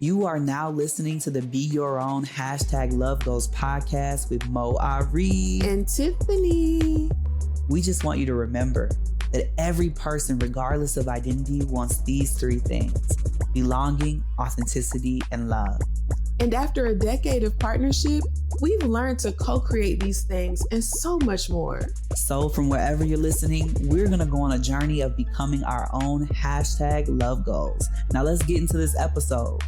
You are now listening to the Be Your Own #LoveGoals podcast with Moe and Tiffany. We just want you to remember that every person, regardless of identity, wants these three things: belonging, authenticity, and love. And after a decade of partnership, we've learned to co-create these things and so much more. So from wherever you're listening, we're going to go on a journey of becoming our own #LoveGoals. Now let's get into this episode.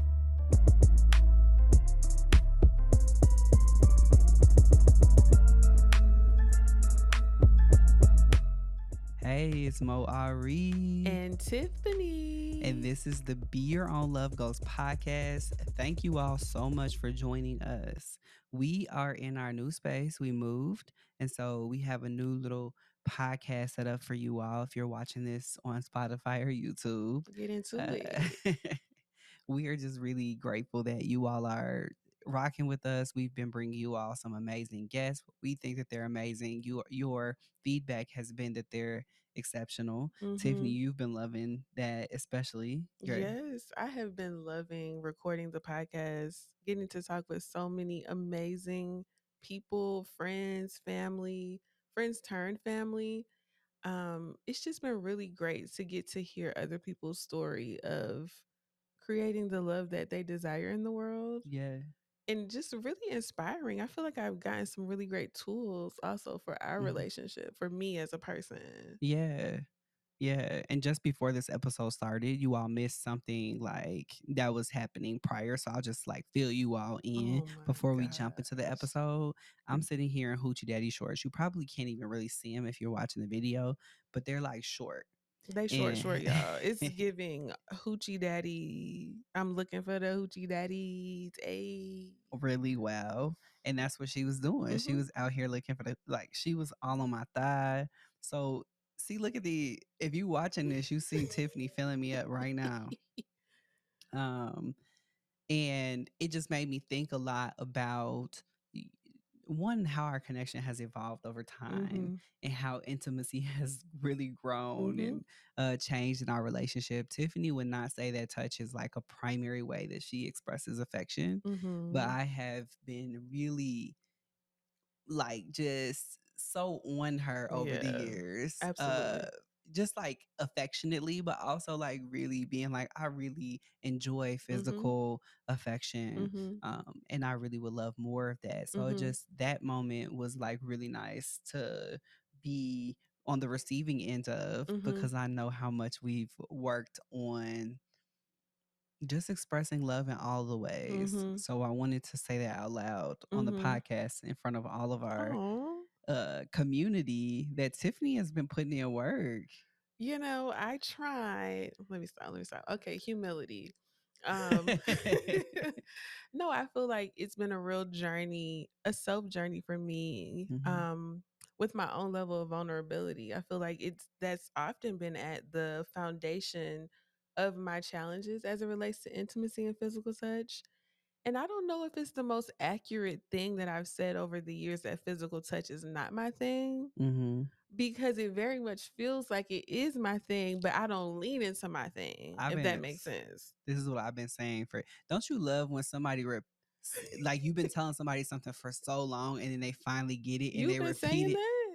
Hey, it's Moe and Tiffany. And this is the Be Your Own Love Goals podcast. Thank you all so much for joining us. We are in our new space. We moved. And so we have a new little podcast set up for you all if you're watching this on Spotify or YouTube. Get into it. We are just really grateful that you all are rocking with us. We've been bringing you all some amazing guests. We think that they're amazing. Your feedback has been that they're exceptional. Tiffany, you've been loving that, especially. Yes, I have been loving recording the podcast, getting to talk with so many amazing people, friends, family, friends turned family. It's just been really great to get to hear other people's story of creating the love that they desire in the world. Yeah. And just really inspiring. I feel like I've gotten some really great tools also for our relationship, for me as a person. Yeah. Yeah. And just before this episode started, you all missed something like that was happening prior. So I'll just like fill you all in before we jump into the episode. I'm sitting here in Hoochie Daddy shorts. You probably can't even really see them if you're watching the video, but they're like short. They short, y'all. It's giving Hoochie Daddy. I'm looking for the Hoochie Daddy. Really well. And that's what she was doing. She was out here looking for she was all on my thigh. So see, look at if you watching this, you see Tiffany filling me up right now. And it just made me think a lot about one, how our connection has evolved over time and how intimacy has really grown and changed in our relationship. Tiffany would not say that touch is like a primary way that she expresses affection, but I have been really like just so on her over the years. Absolutely. Just like affectionately, but also like really being like, I really enjoy physical affection. And I really would love more of that. So just that moment was like really nice to be on the receiving end of, because I know how much we've worked on just expressing love in all the ways. So I wanted to say that out loud on the podcast in front of all of our community, that Tiffany has been putting in work. You know, I tried. Let me stop. Okay, humility. No, I feel like it's been a real journey, a self journey for me. With my own level of vulnerability. I feel like that's often been at the foundation of my challenges as it relates to intimacy and physical touch. And I don't know if it's the most accurate thing that I've said over the years, that physical touch is not my thing. Because it very much feels like it is my thing, but I don't lean into my thing, if that makes sense. This is what I've been saying don't you love when somebody like you've been telling somebody something for so long and then they finally get it and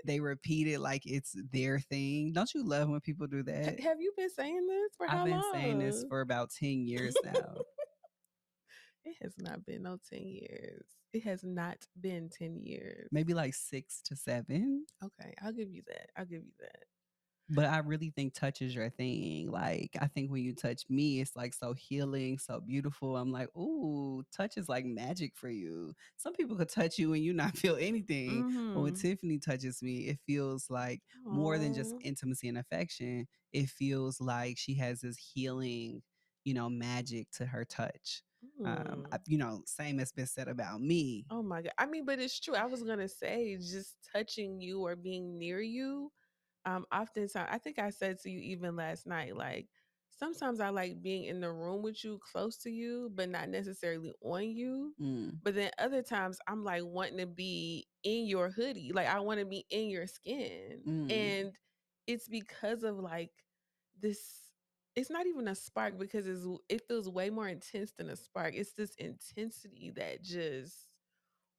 they repeat it like it's their thing. Don't you love when people do that? Have you been saying this for how long? I've been saying this for about 10 years now. It has not been no 10 years. It has not been 10 years. Maybe like 6 to 7. Okay, I'll give you that. But I really think touch is your thing. Like, I think when you touch me, it's like so healing, so beautiful. I'm like, ooh, touch is like magic for you. Some people could touch you and you not feel anything. But when Tiffany touches me, it feels like more than just intimacy and affection. It feels like she has this healing, magic to her touch. Same has been said about me. Oh my God. I mean, but it's true. I was going to say, just touching you or being near you. Oftentimes, I think I said to you even last night, like, sometimes I like being in the room with you, close to you, but not necessarily on you. But then other times I'm like wanting to be in your hoodie. Like, I want to be in your skin. And it's because of like this, it's not even a spark because it feels way more intense than a spark. It's this intensity that just,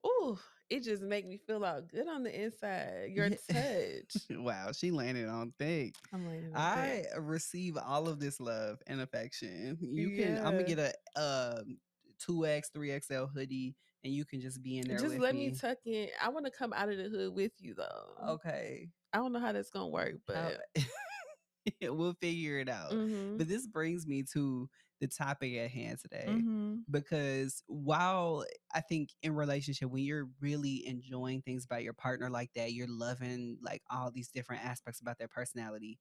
ooh, it just make me feel all good on the inside. Your Yeah. touch. Wow, she landed on thick. I'm laying on thick. I receive all of this love and affection. I'm gonna Yeah. get a 2X, 3XL hoodie, and you can just be in there Just with let me me. tuck in. I want to come out of the hood with you though. Okay. I don't know how that's gonna work, How but we'll figure it out. mhm. But this brings me to the topic at hand today. Mhm. Because while I think in relationship, when you're really enjoying things about your partner like that, you're loving like all these different aspects about their personality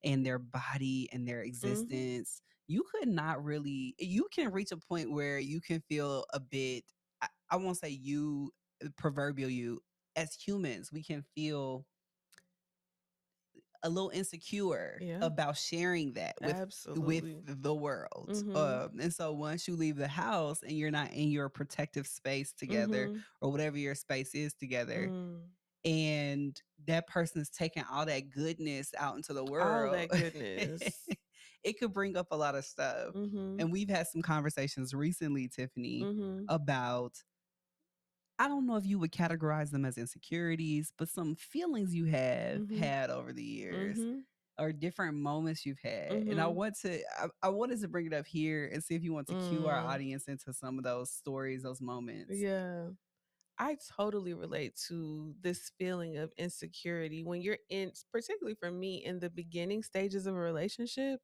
and their body and their Mhm. existence, you can reach a point where you can feel a bit, I won't say you, proverbial you, as humans, we can feel a little insecure Yeah. about sharing that with Absolutely. the world. Mhm. And so once you leave the house and you're not in your protective space together Mhm. or whatever your space is together, Mm. and that person is taking all that goodness out into the All world, that goodness. it could bring up a lot of stuff. Mhm. And we've had some conversations recently, Tiffany, Mhm. about, I don't know if you would categorize them as insecurities, but some feelings you have Mhm. had over the years Mhm. or different moments you've had. And Mhm. I wanted to bring it up here and see if you want to cue our Mm. audience into some of those stories, those moments. Yeah. I totally relate to this feeling of insecurity when you're in, particularly for me, in the beginning stages of a relationship.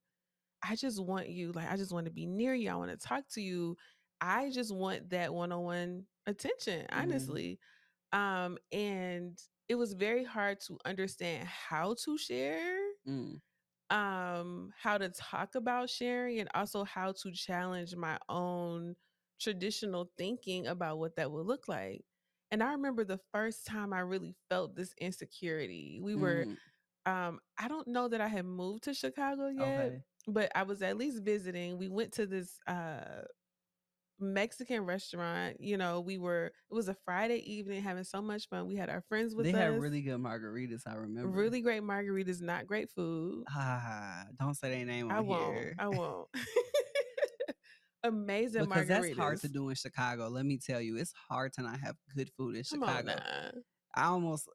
I just want you, like, I just want to be near you. I want to talk to you. I just want that one-on-one attention, Mm, honestly. And it was very hard to understand how to share, mm, how to talk about sharing, and also how to challenge my own traditional thinking about what that would look like. And I remember the first time I really felt this insecurity. mm. I don't know that I had moved to Chicago yet, Okay. but I was at least visiting. We went to this Mexican restaurant. It was a Friday evening, having so much fun. We had our friends They with had us. really good margaritas, I remember. Really great margaritas, not great food. Ah, don't say their name I on won't. here I won't. Amazing because that's hard to margaritas. do in Chicago. Let me tell you, it's hard to not have good food in Come on Chicago. now. I almost,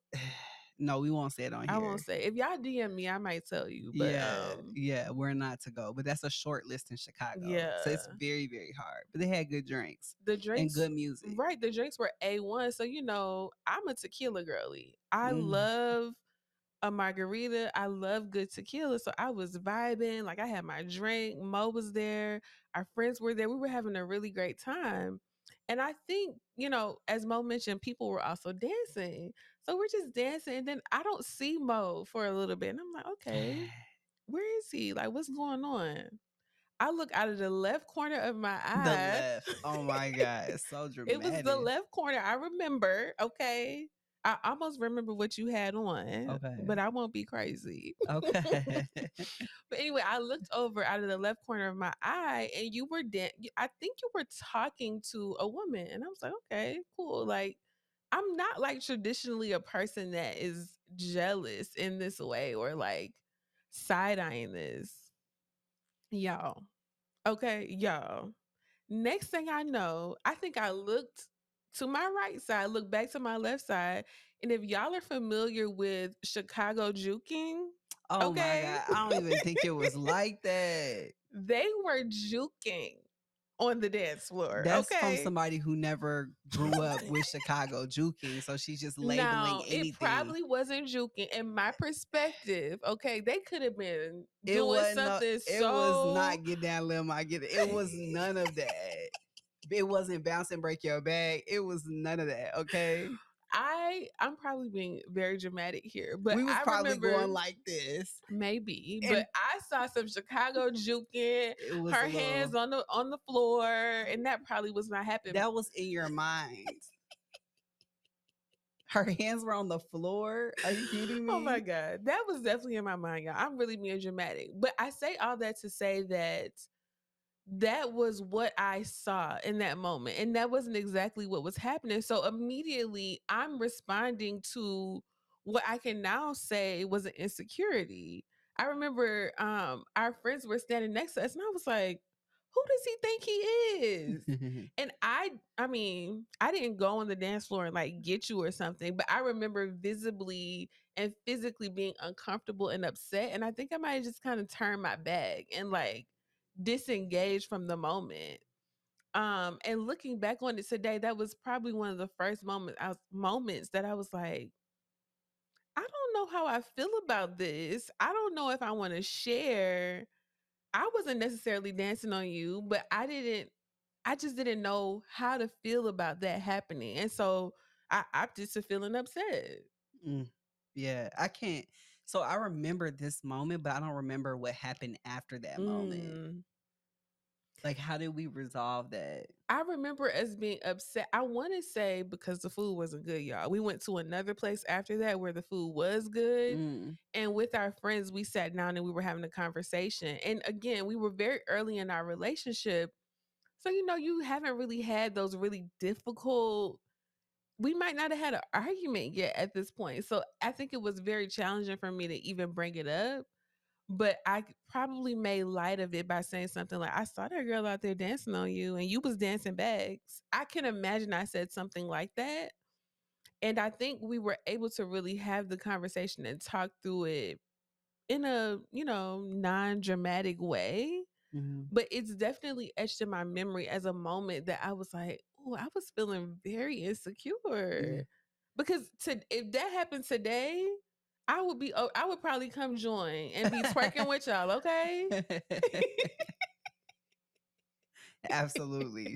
no, we won't say it on I won't here. say. If y'all DM me, I might tell you. But Yeah, yeah, we're not to go, but that's a short list in Chicago. So it's yeah. very, very hard. But they had good drinks The and drinks, good music. right, the drinks were A1. So, I'm a tequila girly. I Mm. love a margarita. I love good tequila. So I was vibing. Like I had my drink. Mo was there. Our friends were there. We were having a really great time. And I think, as Mo mentioned, people were also dancing. So we're just dancing. And then I don't see Mo for a little bit. And I'm like, okay, where is he? Like, what's going on? I look out of the left corner of my The eye. left. Oh my God. It's so It was the dramatic. left corner. I remember. Okay. I almost remember what you had on, Okay. but I won't be crazy. Okay. But anyway, I looked over out of the left corner of my eye and you were I think you were talking to a woman. And I was like, okay, cool. Like, I'm not like traditionally a person that is jealous in this way or like side eyeing this. Y'all. Okay, y'all. Next thing I know, I think I looked to my right side, looked back to my left side. And if y'all are familiar with Chicago juking, Oh my okay, God. I don't even think it was like that. they were juking on the dance floor. That's from Okay. somebody who never grew up with Chicago juking. So she's just labeling Now, it anything. probably wasn't juking. In my perspective, okay, they could have been It doing wasn't no, something it was so. not get down limb. I get it. It was none of that. It wasn't bounce and break your bag. It was none of that. Okay. I'm probably being very dramatic here, but We was I probably remember going like this. maybe, but And I saw some Chicago juking, it was a her hands little, on the floor, and that probably was not happening. that was in your mind. Her hands were on the floor. Are you kidding Oh my me? god, that was definitely in my mind, y'all. I'm really being dramatic, but I say all that to say that that was what I saw in that moment. And that wasn't exactly what was happening. So immediately I'm responding to what I can now say was an insecurity. I remember our friends were standing next to us and I was like, who does he think he is? And I mean, I didn't go on the dance floor and like get you or something, but I remember visibly and physically being uncomfortable and upset. And I think I might have just kind of turned my back and like disengaged from the moment. And looking back on it today, that was probably one of the first moments that I was like, I don't know how I feel about this. I don't know if I want to share. I wasn't necessarily dancing on you, but I just didn't know how to feel about that happening. And so I opted to feeling upset. Mm, yeah, I can't. So I remember this moment, but I don't remember what happened after that moment. Mm. Like, how did we resolve that? I remember us being upset. I want to say because the food wasn't good, y'all. We went to another place after that where the food was good. Mm, And with our friends, we sat down and we were having a conversation. And again, we were very early in our relationship. So, you haven't really had those really difficult, we might not have had an argument yet at this point. So I think it was very challenging for me to even bring it up. But probably made light of it by saying something like, I saw that girl out there dancing on you and you was dancing bags. I can imagine I said something like that. And I think we were able to really have the conversation and talk through it in a, non-dramatic way. mhm, But it's definitely etched in my memory as a moment that I was like, oh, I was feeling very yeah. insecure. Because if that happened today, I would probably come join and be twerking with y'all, okay? Absolutely.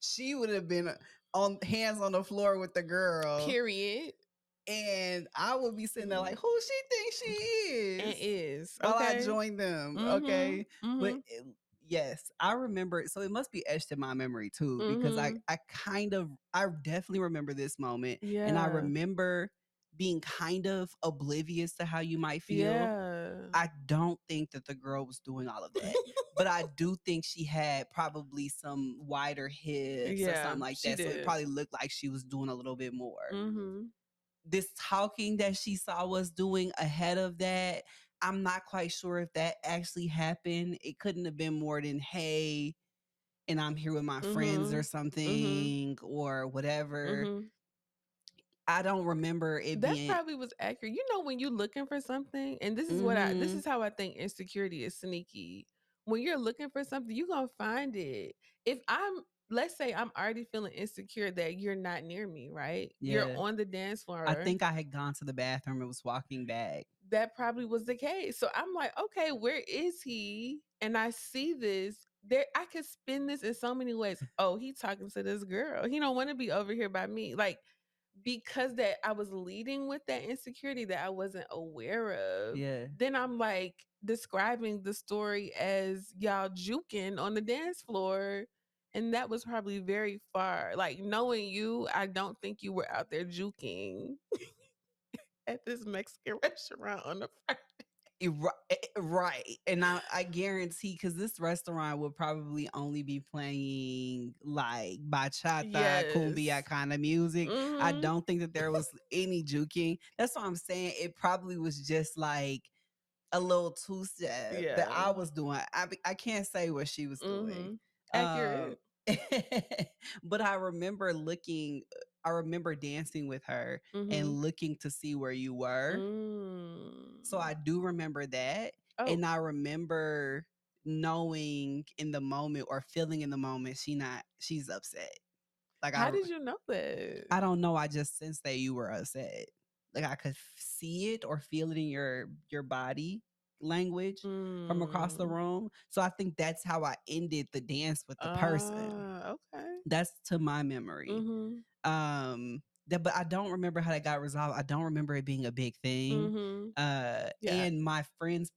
She would have been on hands on the floor with the girl. Period. And I would be sitting there like, Mhm. who she thinks she And is? is, While I okay? join them. Mhm. Okay. But Mhm. yes, I remember. So it must be etched in my memory too, because Mhm. I definitely remember this moment. And I Yeah. remember being kind of oblivious to how you might feel. Yeah. I don't think that the girl was doing all of that, but I do think she had probably some wider hips or Yeah, something like she that. So it did. probably looked like she was doing a little bit more. Mhm. This talking that she saw us doing ahead of that, I'm not quite sure if that actually happened. It couldn't have been more than, hey, and I'm here with my friends or Mhm. Mhm. something or whatever. Mhm. I don't remember it That being. probably was accurate. When you're looking for something, and this Mm-hmm. is how I think insecurity is sneaky. When you're looking for something, you're gonna find it. If let's say I'm already feeling insecure that you're not near me, right? You're Yeah. on the dance I floor. think I had gone to the bathroom and was walking back. That probably was the case. So I'm like, okay, where is he? And I see this. There, I could spin this in so many ways. Oh, he talking to this girl. He don't want to be over here by me. Like, because that I was leading with that insecurity that I wasn't aware of, Yeah. then I'm like describing the story as y'all juking on the dance floor. And that was probably very far. Like, knowing you, I don't think you were out there juking at this Mexican restaurant on the Friday. Right. And I guarantee, because this restaurant would probably only be playing like bachata, cumbia Yes. kind of music. I Mm-hmm. don't think that there was any juking. That's what I'm saying. It probably was just like a little two step that Yeah. I was doing. I can't say what she was doing. Mm-hmm. Um, Accurate. but I remember dancing with her and Mm-hmm. looking to see where you were. So Mm. I do remember that. Oh, And I remember knowing in the moment or feeling in the moment she's upset. Like how did you know that? I don't know, I just sensed that you were upset. Like I could see it or feel it in your body language from across the Mm. room. So I think that's how I ended the dance with the person. Ah, okay. That's to my memory. Mm-hmm. But I don't remember how that got resolved. I don't remember it being a big thing. Mm-hmm. Yeah. And my friend,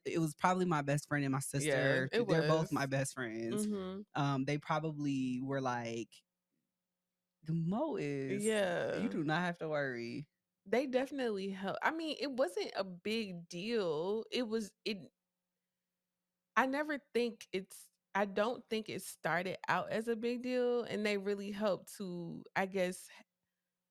it was probably my best friend and my Yeah, sister. it They're both was. my best friends. Mm-hmm. They probably were like, the Mo is, you Yeah. do not have to worry. They definitely help. I mean, it wasn't a big deal. I never think I don't think it started out as a big deal, and they really helped to, I guess,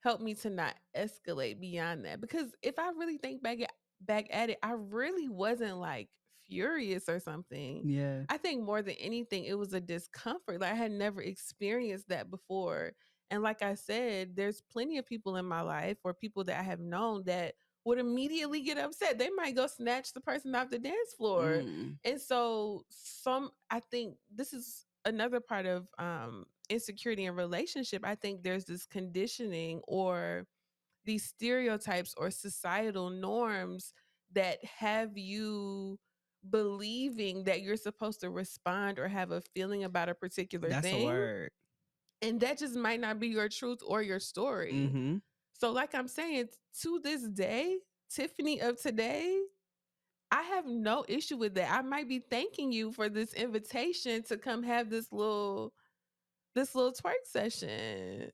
help me to not escalate beyond that. Because if I really think back, back at it, I really wasn't like furious or something. Yeah. I think more than anything, it was a discomfort. Like I had never experienced that before. And like I said, there's plenty of people in my life or people that I have known that would immediately get upset. They might go snatch the person off the dance floor. Mm. And so I think this is another part of insecurity in relationship. I think there's this conditioning or these stereotypes or societal norms that have you believing that you're supposed to respond or have a feeling about a particular That's a thing. word. And that just might not be your truth or your story. Mm-hmm. So, like I'm saying, to this day, Tiffany of today, I have no issue with that. I might be thanking you for this invitation to come have this little twerk session.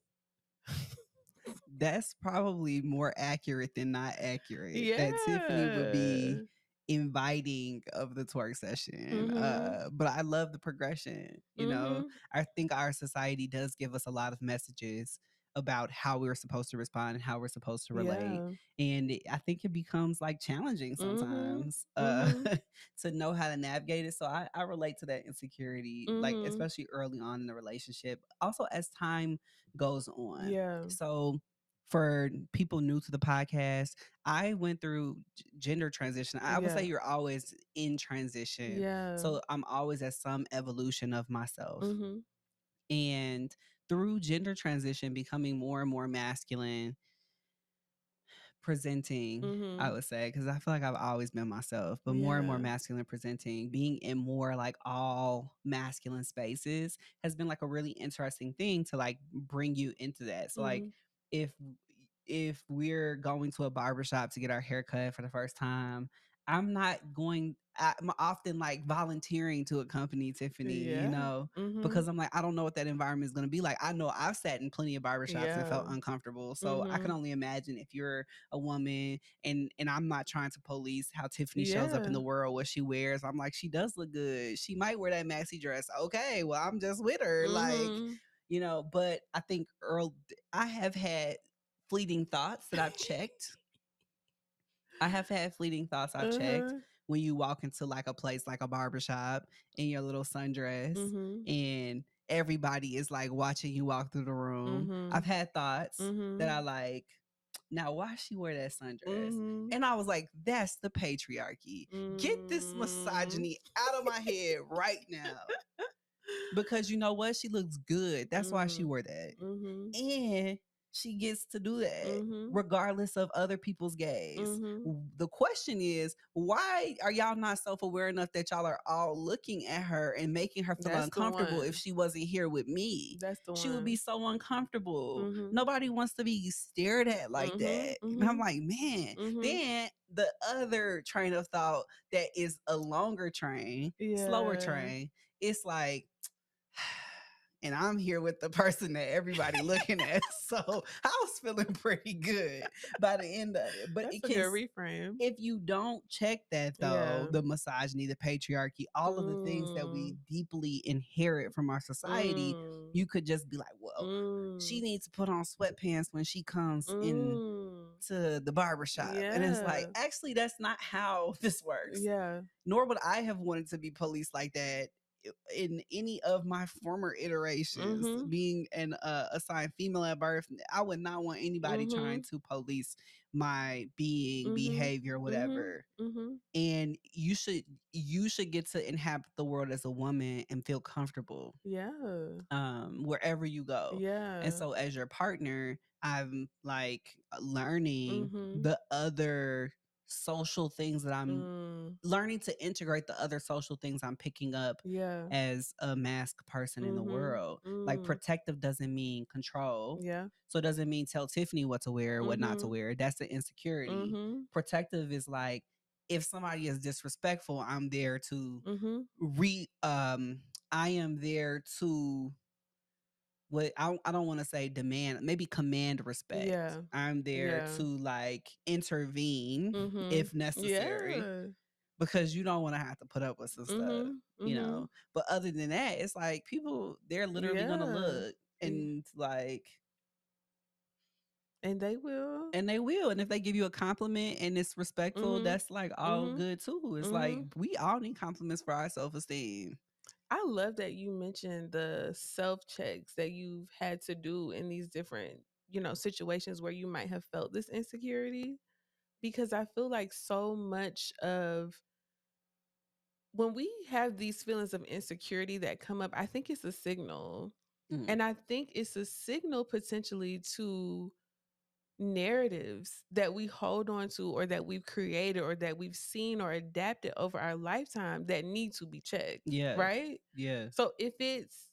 That's probably more accurate than not accurate. That Tiffany would Yeah. be inviting of the twerk session. Mhm. But I love the progression. You know, Mhm. I think our society does give us a lot of messages about how we're supposed to respond and how we're supposed to relate. Yeah. And I think it becomes like challenging Mhm. sometimes Mhm. to know how to navigate it. So I relate to that insecurity, like Mhm. especially early on in the relationship. Also, as time goes on. Yeah. So for people new to the podcast, I went through gender transition. I would say Yeah. you're always in transition. Yeah. So I'm always at some evolution of myself. Mhm. And through gender transition, becoming more and more masculine, presenting, I Mhm. would say, because I feel like I've always been myself, but more and more Yeah. masculine presenting, being in more like all masculine spaces has been like a really interesting thing to like bring you into that. So like Mhm. if if we're going to a barbershop to get our hair cut for the first time, I'm often like volunteering to accompany Tiffany, you Yeah. know, Mhm. because I'm like, I don't know what that environment is going to be like. I know I've sat in plenty of barbershops and felt Yeah. uncomfortable. So I can Mhm. only imagine if you're a woman and I'm not trying to police how Tiffany shows up in Yeah. the world, what she wears. I'm like, she does look good. She might wear that maxi dress. Okay, well, I'm just with her. Like, Mhm. you know, but I think I have had fleeting thoughts that I've checked. I have had fleeting thoughts I've checked Uh-huh. when you walk into like a place like a barbershop in your little sundress Mhm. and everybody is like watching you walk through the room. I've Mhm. had thoughts that I Mhm. like, now why she wear that sundress? Mhm. And I was like, that's the patriarchy. Get this Mm. misogyny out of my head right now. Because you know what? She looks good. That's why she Mm. wore that. Mhm. And she gets to do that Mhm. regardless of other people's gaze. Mhm. The question is, why are y'all not self-aware enough that y'all are all looking at her and making her feel That's the uncomfortable? If one. she wasn't here with me, That's the she would be one. so uncomfortable. Mhm. Nobody wants to be stared at like Mhm. that. And I'm Mhm. like, man. Mhm. Then the other train of thought that is a longer train, slower Yeah. train, it's like, and I'm here with the person that everybody looking at. So I was feeling pretty good by the end of it. But That's it a can, good reframe. if you don't check that though, Yeah. the misogyny, the patriarchy, all of the things that we Mm. deeply inherit from our society, Mm. you could just be like, well, she Mm. needs to put on sweatpants when she comes in Mm. to the barbershop. And it's like, Yeah. actually, that's not how this works. Yeah. Nor would I have wanted to be policed like that in any of my former iterations. Mhm. Being an assigned female at birth, I would not want anybody trying Mhm. to police my being, Mhm. behavior, Mhm. whatever. Mhm. And you should get to inhabit the world as a woman and feel comfortable Yeah. wherever you go. And Yeah. so as your partner, I'm like learning Mhm. the other social things that I'm Mm. learning to integrate the other social things I'm picking up Yeah. as a masked person in the Mhm. world. Like Mm. protective doesn't mean control. Yeah. So it doesn't mean tell Tiffany what to wear, what not to Mhm. wear. That's the insecurity. Mhm. Protective is like, if somebody is disrespectful, I'm there to Mhm. I am there to, what I don't want to say demand, maybe command respect. Yeah. I'm there Yeah. to like intervene Mhm. if necessary, Yeah. because you don't want to have to put up with some stuff, Mhm. you know. Mhm. But other than that, it's like people, they're literally gonna Yeah. look Y- and like, And they will. And they will. And if they give you a compliment and it's respectful, Mhm. that's like all Mhm. good too. It's like Mhm. we all need compliments for our self-esteem. I love that you mentioned the self checks that you've had to do in these different, situations where you might have felt this insecurity, because I feel like so much of when we have these feelings of insecurity that come up, I think it's a signal. Mm. And I think it's a signal potentially to narratives that we hold on to, or that we've created, or that we've seen or adapted over our lifetime that need to be checked, Yeah. right? Yeah. So if it's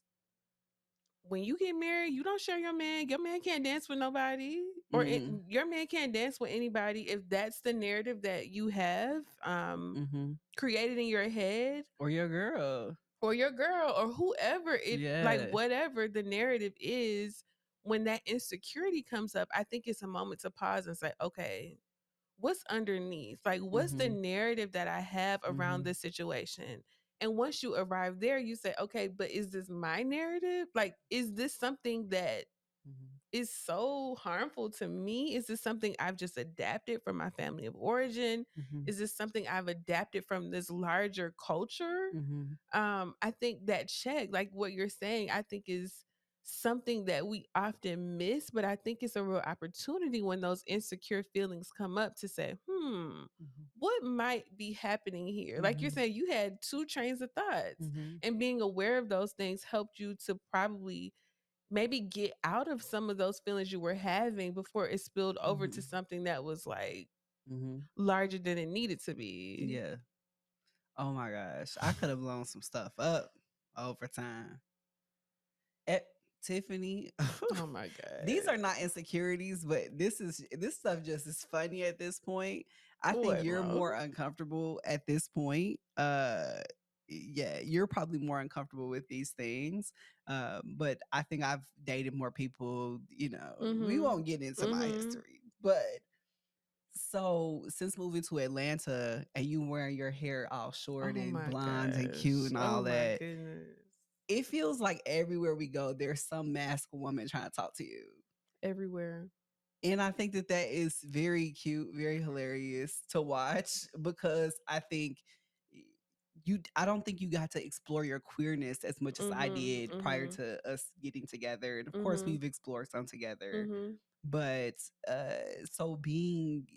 when you get married, you don't share your man can't dance with nobody, or Mm-hmm. your man can't dance with anybody. If that's the narrative that you have Mm-hmm. created in your head, Or your girl. or your girl, or whoever it, like Yeah. whatever the narrative is, when that insecurity comes up, I think it's a moment to pause and say, okay, what's underneath? Like, what's the Mm-hmm. narrative that I have around Mm-hmm. this situation? And once you arrive there, you say, okay, but is this my narrative? Like, is this something that Mm-hmm. is so harmful to me? Is this something I've just adapted from my family of origin? Mm-hmm. Is this something I've adapted from this larger culture? Mm-hmm. I think that check, like what you're saying, I think is something that we often miss, but I think it's a real opportunity when those insecure feelings come up to say, Mm-hmm. what might be happening here? Like you're Mm-hmm. saying, you had two trains of thoughts, Mm-hmm. and being aware of those things helped you to probably maybe get out of some of those feelings you were having before it spilled over to Mm-hmm. something that was like Mm-hmm. larger than it needed to be. Yeah. Oh my gosh. I could have blown some stuff up over time. Eh, Tiffany, Oh my these God. are not insecurities, but this stuff just is funny at this point. I think What, you're Mo? more uncomfortable at this point. Yeah, you're probably more uncomfortable with these things. But I think I've dated more people, we Mhm. won't get into my Mhm. history. But so since moving to Atlanta and you wearing your hair all short Oh and my blonde and cute gosh. and Oh all my that, goodness. it feels like everywhere we go, there's some masked woman trying to talk to you. Everywhere. And I think that that is very cute, very hilarious to watch because I think I don't think you got to explore your queerness as much as I Mhm. did prior Mhm. to us getting together. And of course, Mhm. we've explored some together. Mhm. But so being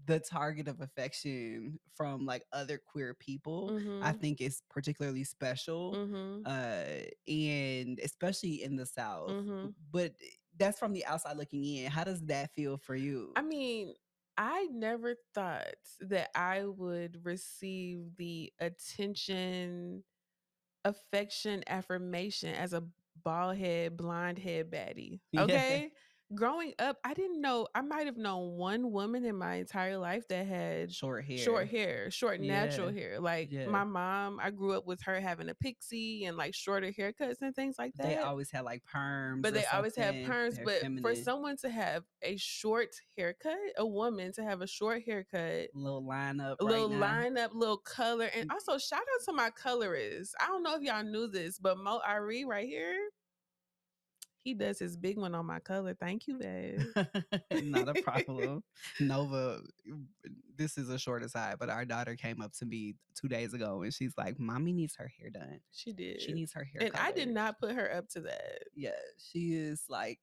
the target of affection from like other queer people, I Mhm. think is particularly special. Mhm. And especially in the South. Mhm. But that's from the outside looking in. How does that feel for you? I mean, I never thought that I would receive the attention, affection, affirmation as a bald head, blonde head baddie. Yeah. Okay. Growing up, I didn't know, I might have known one woman in my entire life that had Short short hair. hair, short natural Yeah. hair. Like Yeah. my mom, I grew up with her having a pixie and like shorter haircuts and things like They that. always had like perms But or they always have something. perms. They're But for feminine. someone to have a short haircut, a woman to have a short haircut, Little lineup a right little now. lineup, little color. And also shout out to my colorist. I don't know if y'all knew this, but Moe right here, he does his big one on my color. Thank you, babe. Not a problem. Nova, this is a short aside, but our daughter came up to me 2 days ago and she's like, Mommy needs her hair done. She She did. needs her hair And I did colored. not put her up to that. Yeah, she is like,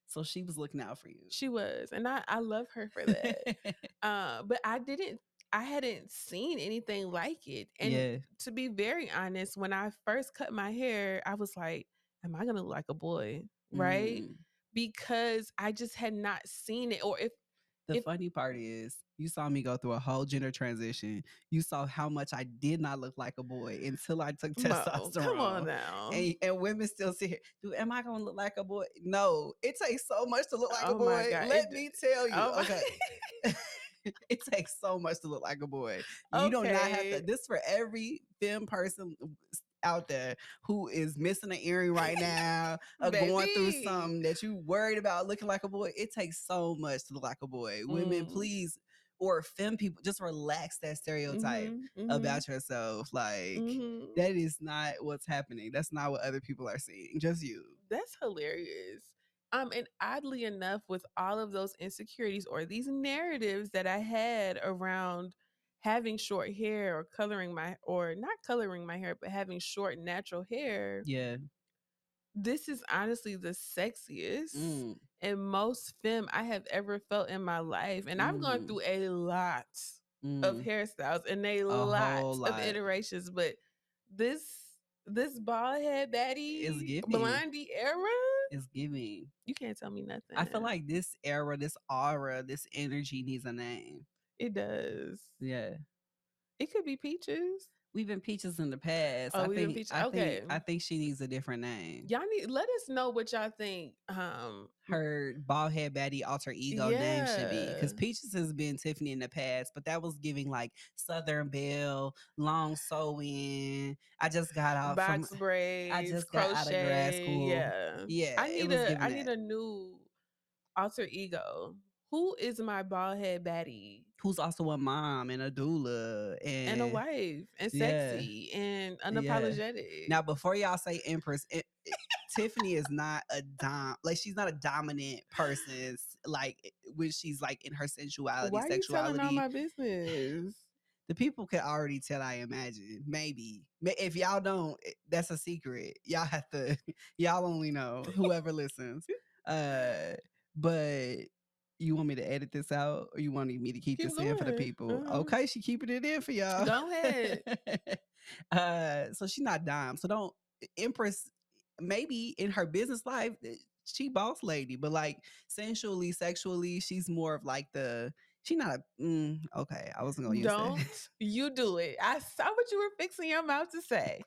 so she was looking out for you. She was. And I love her for that. But I hadn't seen anything like it. And Yeah. to be very honest, when I first cut my hair, I was like, am I gonna look like a boy? Right? Mm. Because I just had not seen it. Or The if funny part is, you saw me go through a whole gender transition. You saw how much I did not look like a boy until I took Mo, come on testosterone. now. And women still sit here, dude, am I going to look like a boy? No, it takes so much to look like a Oh my boy. God. Let me tell you. Oh my Okay. It takes so much to look like a boy. You do not have to. okay. This for every femme person out there who is missing an earring right now or going through Baby. something that you worried about looking like a boy. It takes so much to look like a boy. Women, Mm. please, or femme people, just relax that stereotype Mhm. Mhm. about yourself. Like Mhm. that is not what's happening. That's not what other people are seeing. Just you. That's hilarious. And oddly enough, with all of those insecurities or these narratives that I had around having short hair or coloring my, or not coloring my hair, but having short natural hair, Yeah. this is honestly the sexiest Mm. and most femme I have ever felt in my life. And I've gone Mm. through a lot of Mm. hairstyles and a A lot whole of lot. iterations, but this this bald head It's baddie giving. blondie era, It's giving. you can't tell me I feel nothing. like this era, this aura, this energy needs a name. It does. Yeah. It could be peaches. We've been peaches in the past. Oh, we've been peaches. Okay. I think she needs a different name. Y'all need, let us know what y'all think. Her bald head baddie alter ego name should be, Yeah. because Peaches has been Tiffany in the past, but that was giving like Southern Belle, long sewing. Box I braids, just got out of grad crochet. school. Yeah. Yeah, it was I giving need that. a new alter ego. Who is my bald head baddie? Who's also a mom and a doula And a and wife and yeah, sexy and yeah. unapologetic. Now before y'all say Empress, Tiffany is not a like she's not a dominant person like when she's like in her sensuality, Why are you telling all sexuality. my business? The people can already tell, I imagine. Maybe. If y'all don't, that's a secret. Y'all have to, y'all only know, whoever listens. But you want me to edit this out or you want me to keep Keep this in for the going. people? Okay, she keeping it in for y'all. Go ahead. So she's not dime. So don't, Empress, maybe in her business life, she boss lady, but like sensually, sexually, she's more of like the, she not a okay. I wasn't gonna use that. Don't you do it. I saw what you were fixing your mouth to say.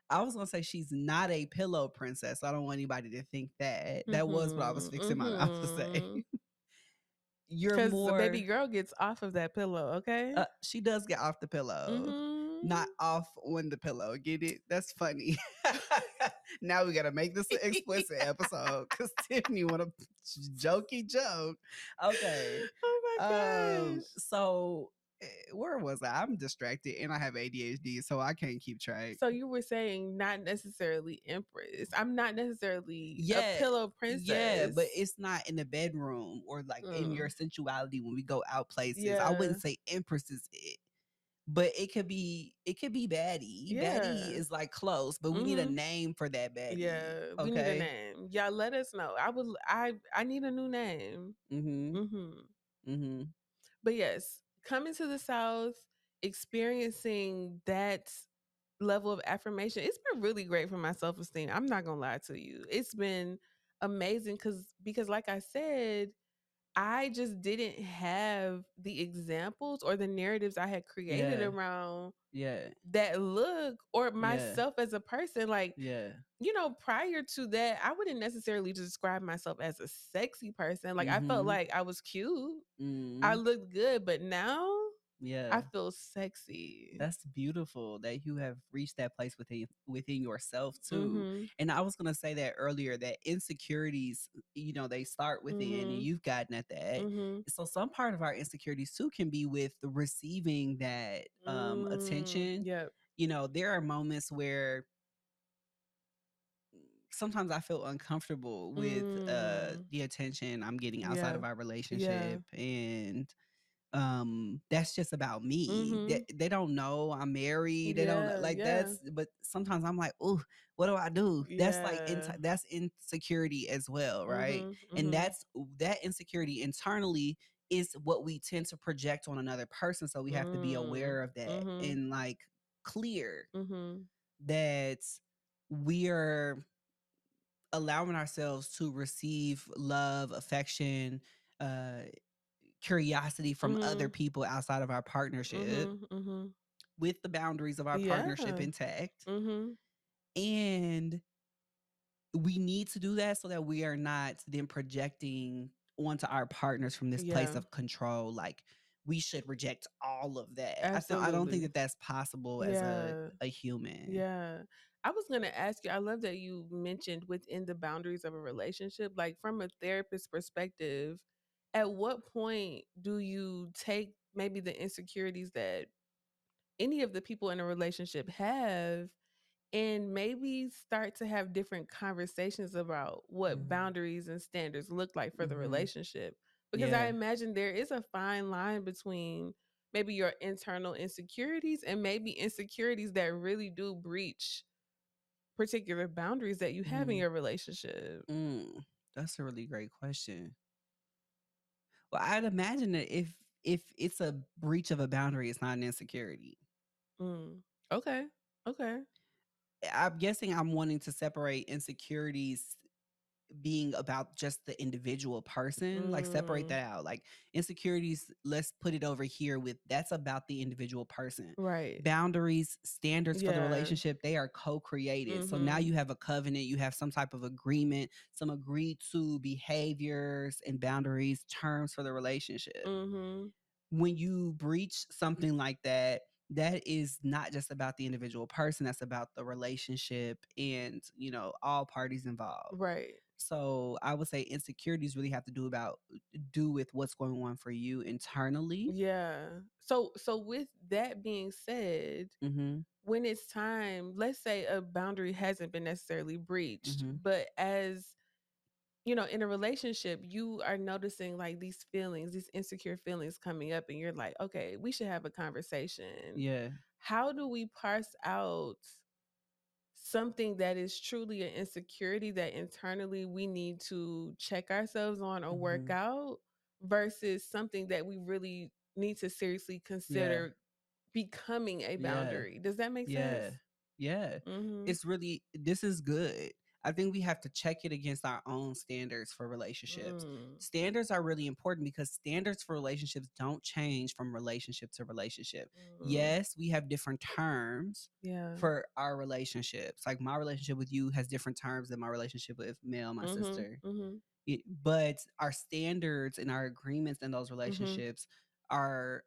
I was gonna say she's not a pillow princess. I don't want anybody to think that. That was what I was fixing my mouth to say. You're Because the baby more. girl gets off of that pillow, okay? She does get off the pillow, not off on the pillow. Get it? That's funny. Now we gotta make this an explicit episode because Tiffany want a jokey joke. Okay. Oh my gosh. So where was I? I'm distracted and I have ADHD, so I can't keep track. So you were saying not necessarily Empress. I'm not necessarily a Yeah, pillow princess. yeah, but it's not in the bedroom or like in your sensuality when we go out places. I Yeah. wouldn't say Empress is it, but it could be baddie. Yeah. Baddie is like close, but we need a name for that baddie. Yeah, we need a name. Y'all let us know. I need a new name. But yes, coming to the South, experiencing that level of affirmation, it's been really great for my self-esteem. I'm not gonna lie to you. It's been amazing because like I said, I just didn't have the examples or the narratives I had created around that look or myself as a person. Like, you know, prior to that, I wouldn't necessarily describe myself as a sexy person. Like, I felt like I was cute. I looked good, but now I feel sexy. That's beautiful that you have reached that place within yourself too. And I was gonna say that earlier, that insecurities, they start within, and you've gotten at that. So some part of our insecurities too can be with the receiving that attention. Yep. There are moments where sometimes I feel uncomfortable with the attention I'm getting outside of our relationship, and that's just about me. They don't know I'm married. They don't like that's, but sometimes I'm like, oh, what do I do? That's like that's insecurity as well, right? And that insecurity internally is what we tend to project on another person, so we have to be aware of that and like clear that we are allowing ourselves to receive love, affection, uh curiosity from other people outside of our partnership, with the boundaries of our partnership intact. And we need to do that so that we are not then projecting onto our partners from this place of control, like we should reject all of that. I don't think that that's possible as a human. Yeah. I was going to ask you, I love that you mentioned within the boundaries of a relationship, like from a therapist perspective, at what point do you take maybe the insecurities that any of the people in a relationship have and maybe start to have different conversations about what Mhm. boundaries and standards look like for the Mhm. relationship. Because I Yeah. imagine there is a fine line between maybe your internal insecurities and maybe insecurities that really do breach particular boundaries that you have in Mhm. your relationship. That's a really great question. Well, I'd imagine that if it's a breach of a boundary, it's not an insecurity. Mm. Okay. Okay. I'm guessing I'm wanting to separate insecurities being about just the individual person, like separate Mm. that out. Like insecurities, let's put it over here with that's about the individual person. Right. Boundaries, standards for the Yeah. relationship, they are co-created. So now Mhm. you have a covenant, you have some type of agreement, some agreed to behaviors and boundaries, terms for the relationship. Mhm. When you breach something like that, that is not just about the individual person, that's about the relationship and, all parties involved. Right. So I would say insecurities really have to do with what's going on for you internally. Yeah. So with that being said, Mhm. when it's time, let's say a boundary hasn't been necessarily breached, Mhm. but as in a relationship, you are noticing like these feelings, these insecure feelings coming up, and you're like, okay, we should have a conversation. Yeah. How do we parse out something that is truly an insecurity that internally we need to check ourselves on or work Mhm. out versus something that we really need to seriously Yeah. consider becoming a Yeah. boundary? Does that make sense? Yeah. Yeah. Mhm. This is good. I think we have to check it against our own standards for relationships. Mm. Standards are really important because standards for relationships don't change from relationship to relationship. Mm. Yes, we have different terms Yeah. for our relationships. Like my relationship with you has different terms than my relationship with Mel, my Mhm. sister. Mhm. But our standards and our agreements in those Mhm. relationships are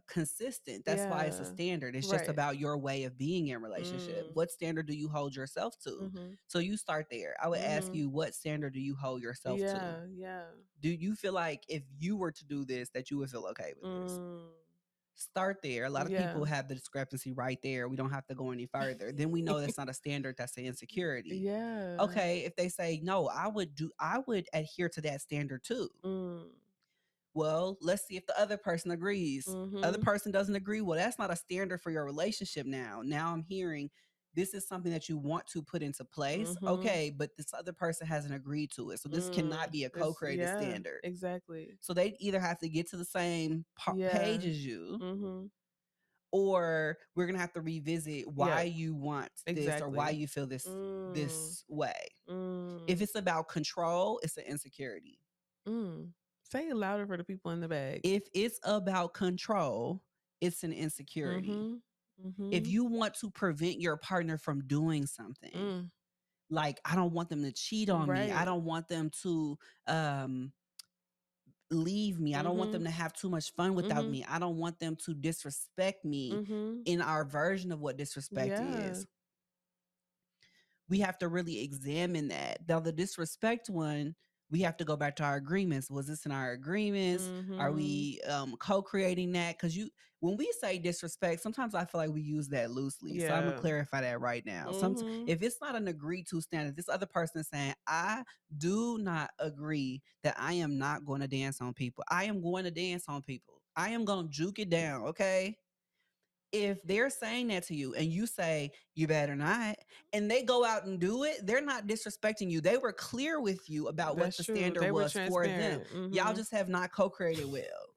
consistent. That's why it's a Yeah. standard. It's just Right. about your way of being in relationship. Mm. What standard do you hold yourself to? Mhm. So you start there. I would ask Mhm. you, what standard do you hold yourself to? Yeah, yeah. Do you feel like if you were to do this that you would feel okay with this? Mm. Start there. A lot of people Yeah. have the discrepancy right there. We don't have to go any further. Then we know that's not a standard, that's an insecurity. Yeah. Okay, if they say no, I would adhere to that standard too. Mm. Well, let's see if the other person agrees. Other Mhm. person doesn't agree. Well, that's not a standard for your relationship now. Now I'm hearing this is something that you want to put into place. Mhm. Okay, but this other person hasn't agreed to it. So this cannot Mm. be a It's co-created yeah, standard. exactly. So they either have to get to the same page Yeah. as you, Mhm. or we're going to have to revisit why Yep, you want this or why exactly. you feel this Mm. this way. If Mm. it's about control, it's an insecurity. Mm. Say it louder for the people in the back. If it's about control, it's an insecurity. Mhm. If Mhm. you want to prevent your partner from doing something, Mm. like I don't want them to cheat on me, I Right. don't want them to um leave me, I don't want them Mhm. to have too much fun without Mhm. me, I don't want them to disrespect me Mhm. in our version of what disrespect Yeah. is. We have to really examine that. Now, the disrespect one, we have to go back to our agreements. Was this in our agreements? Are Mhm. we co-creating that? Because when we say disrespect, sometimes I feel like we use that loosely. So I'm gonna Yeah. clarify that right now. Mhm. If it's not an agreed to standard, this other person is saying, I do not agree that I am not going to dance on people. I am going to dance on people. I am going to juke it down. Okay, if they're saying that to you and you say you better not, and they go out and do it, they're not disrespecting you. They were clear with you about what That's the true. standard They were was for them. transparent. Y'all Mhm. just have not co-created well.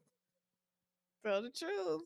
Tell the truth.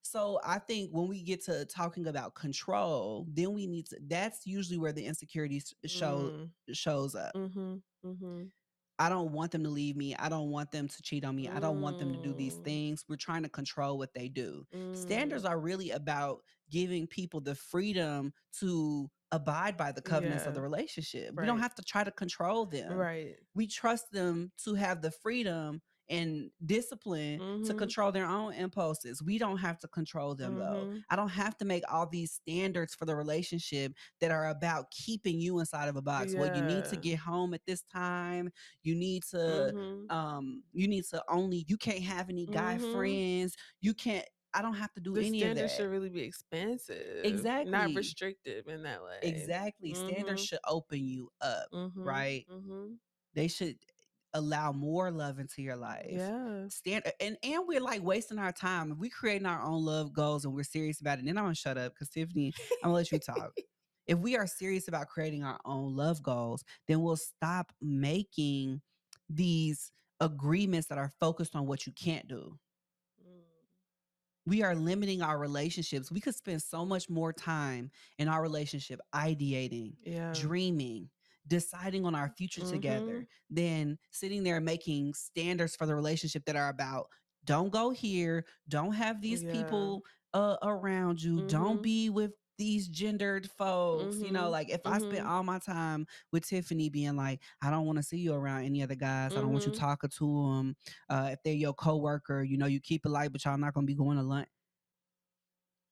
So I think when we get to talking about control, then we need to, that's usually where the insecurities Mm. shows up. Mhm. Mhm. I don't want them to leave me. I don't want them to cheat on me. I don't want them to do these Mm. things. We're trying to control what they do. Standards Mm. are really about giving people the freedom to abide by the covenants of Yeah. the relationship. We don't Right. have to try to control them. Right. We trust them to have the freedom and discipline to Mhm. control their own impulses. We don't have to control them though. Mhm. I don't have to make all these standards for the relationship that are about keeping you inside of a box. Well, you need to Yeah. get home at this time. You need to Mhm. you need to only, you can't have any guy Mhm. friends. You can't, I don't have to do The any of standards that. should really be expansive, not Exactly. restrictive in that way. Exactly. Standards Mhm. should open you up, Mhm. right? Mhm. They should allow more love into your life. Yeah. And we're like wasting our time. If we creating our own love goals and we're serious about it, then I'm gonna shut up because Tiffany, I'm gonna let you talk. If we are serious about creating our own love goals, then we'll stop making these agreements that are focused on what you can't do. Mm. We are limiting our relationships. We could spend so much more time in our relationship ideating, Yeah. dreaming, deciding on our future together Mhm. than sitting there making standards for the relationship that are about don't go here, don't have these Yeah. people around you, don't Mhm. be with these gendered folks. Mhm. Like if I spent Mhm. all my time with Tiffany being like, I don't want to see you around any other guys. I don't want you Mhm. talking to them. If they're your coworker, you keep it light, but y'all not gonna be going to lunch.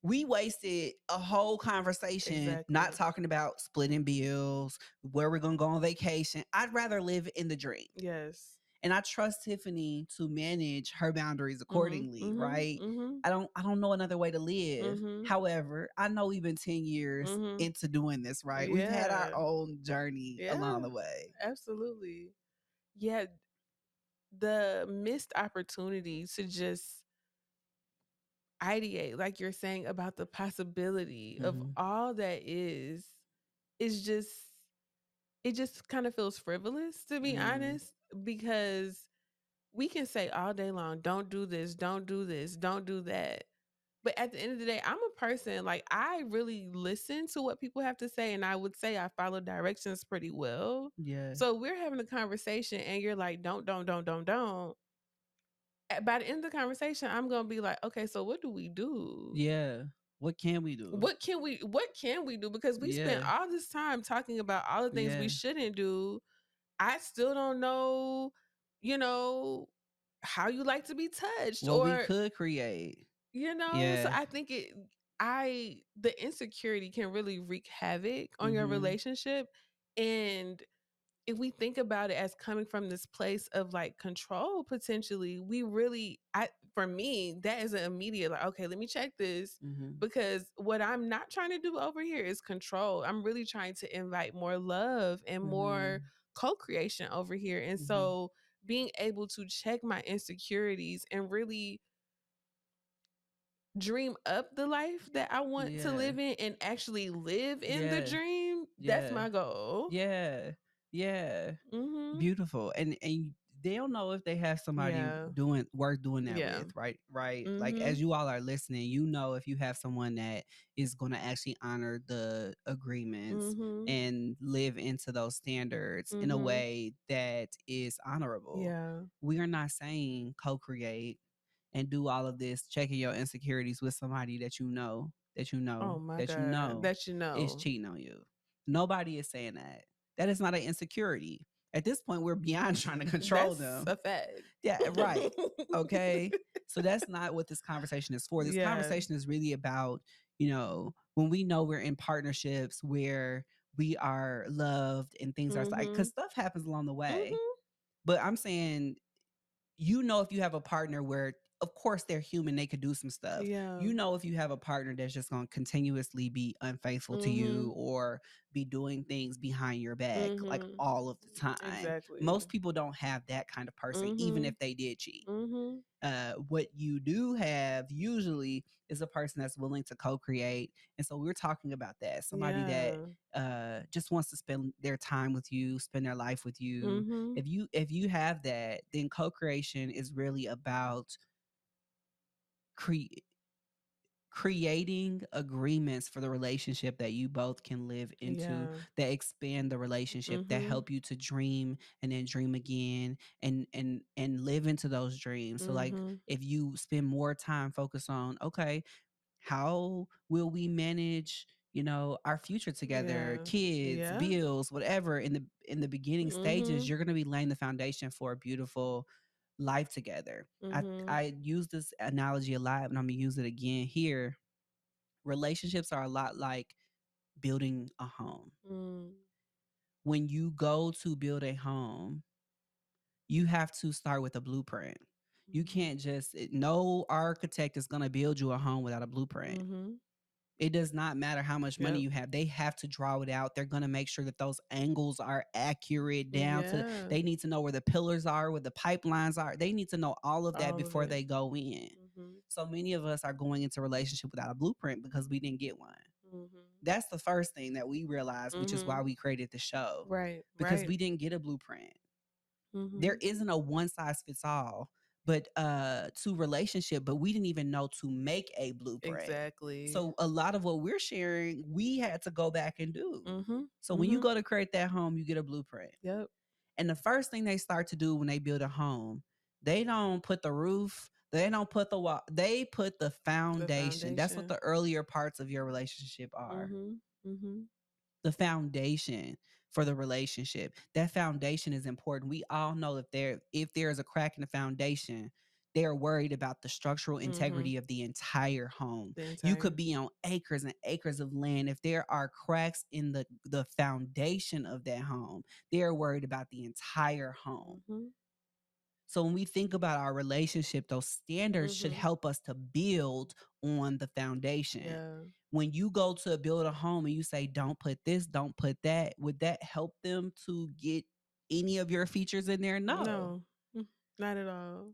We wasted a whole conversation not Exactly. talking about splitting bills, where we're gonna go on vacation. I'd rather live in the dream. Yes. And I trust Tiffany to manage her boundaries Mhm. accordingly, Mhm. right? Mhm. I don't know another way to live. Mhm. However, I know we've been 10 years Mhm. into doing this, right? We've had our Yeah. own journey along Yeah. the way. Absolutely. Yeah, the missed opportunity to just ideate, like you're saying, about the possibility of Hmm. all that is just it just kind of feels frivolous, to be Mm, honest, because we can say all day long, don't do this, don't do this, don't do that. But at the end of the day, I'm a person, like, I really listen to what people have to say, and I would say I follow directions pretty well. yeah. So we're having a conversation and you're like, don't. By the end of the conversation, I'm gonna be like, okay, so what do we do? Yeah. What can we do? What can we do? Because we spent Yeah. all this time talking about all the things we Yeah. shouldn't do. I still don't know, you know, how you like to be touched, What we or could create. so Yeah. I think the insecurity can really wreak havoc on your Hmm. relationship. And if we think about it as coming from this place of like control, potentially, we really, for me, that is an immediate like, okay, let me check this, Hmm. because what I'm not trying to do over here is control. I'm really trying to invite more love and more Hmm. co-creation over here. And Hmm. so being able to check my insecurities and really dream up the life that I want to Yeah. live in and actually live in the Yeah. dream, that's Yeah. my goal. Yeah. Yeah. Mhm. Beautiful. And they don't know if they have somebody Yeah. doing that Yeah. with, right? Right. Like as Mhm. you all are listening, if you have someone that is going to actually honor the agreements Mhm. and live into those standards in a Mhm. way that is honorable. Yeah. We are not saying co-create and do all of this checking your insecurities with somebody Oh my that you god, know that you is know. cheating on you. Nobody is saying that. That is not an insecurity. At this point, we're beyond trying to control That's them. a fact. Yeah, right. Okay. So that's not what this conversation is for. This Yeah. conversation is really about, when we know we're in partnerships where we are loved and things are like, because Mhm. stuff happens along the way. Mhm. But I'm saying, if you have a partner where of course they're human, they could do some stuff. Yeah. If you have a partner that's just going to continuously be unfaithful to you Mhm. or be doing things behind your back like Mhm. all of the time. Exactly. Most people don't have that kind of person even if Mhm. they did cheat. Mhm. What you do have usually is a person that's willing to co-create. And so we're talking about that, somebody that Yeah. just wants to spend their time with you, spend their life with you. Mhm. If you have that, then co-creation is really about cre- creating agreements for the relationship that you both can live into, Yeah. that expand the relationship, that Mhm. help you to dream and then dream again and live into those dreams. So like Mhm. if you spend more time focused on, okay, how will we manage, our future together, Yeah. kids, Yeah. bills, whatever, in the beginning stages, Mhm. you're going to be laying the foundation for a beautiful life together. i Mhm. i use this analogy a lot and I'm gonna use it again here. Relationships are a lot like building a home. Mm. When you go to build a home, you have to start with a blueprint. You can't just, no architect is going to build you a home without a blueprint. It does not matter how much money you have. They have to draw it out. They're going to make sure that those angles are accurate down to, they need to know where the pillars are, where the pipelines are. They need to know all of that before they go in. So many of us are going into a relationship without a blueprint because we didn't get one. That's the first thing that we realized, which is why we created the show. Right. Because we didn't get a blueprint. There isn't a one size fits all, but to relationship, but we didn't even know to make a blueprint. Exactly. So a lot of what we're sharing, we had to go back and do. So when you go to create that home, you get a blueprint. Yep. And the first thing they start to do when they build a home, they don't put the roof, they don't put the wall, they put the foundation. That's what the earlier parts of your relationship are. The foundation for the relationship. That foundation is important. We all know that if there is a crack in the foundation, they're worried about the structural integrity of the entire home. You could be on acres and acres of land. If there are cracks in the foundation of that home, they're worried about the entire home. So when we think about our relationship, those standards should help us to build on the foundation. Yeah. When you go to build a home and you say, don't put this, don't put that, would that help them to get any of your features in there? No. Not at all.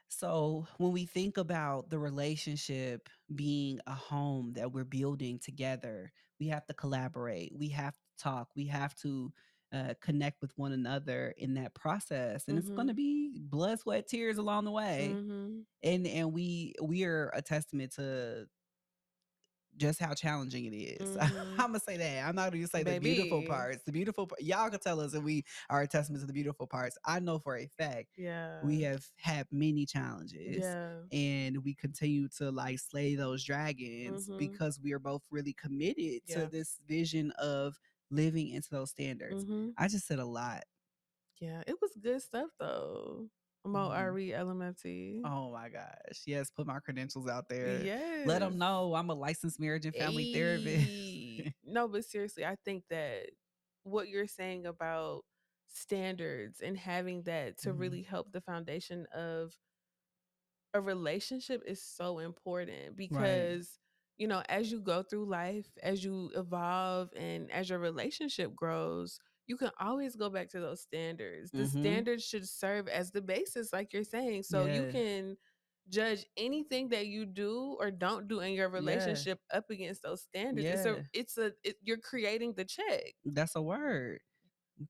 So when we think about the relationship being a home that we're building together, we have to collaborate. We have to talk. We have to connect with one another in that process. And it's going to be blood, sweat, tears along the way. And we are a testament to just how challenging it is. I'm gonna say that. I'm not gonna say the beautiful parts. The beautiful y'all can tell us if we are a testament to the beautiful parts. I know for a fact we have had many challenges, and we continue to like slay those dragons because we are both really committed to this vision of living into those standards. I just said a lot. Yeah, it was good stuff though. Moe LMFT. Oh my gosh. Yes, put my credentials out there. Yes. Let them know I'm a licensed marriage and family therapist. No, but seriously, I think that what you're saying about standards and having that to really help the foundation of a relationship is so important because as you go through life, as you evolve and as your relationship grows, you can always go back to those standards. The standards should serve as the basis, like you're saying, so you can judge anything that you do or don't do in your relationship up against those standards. You're creating the check. That's a word.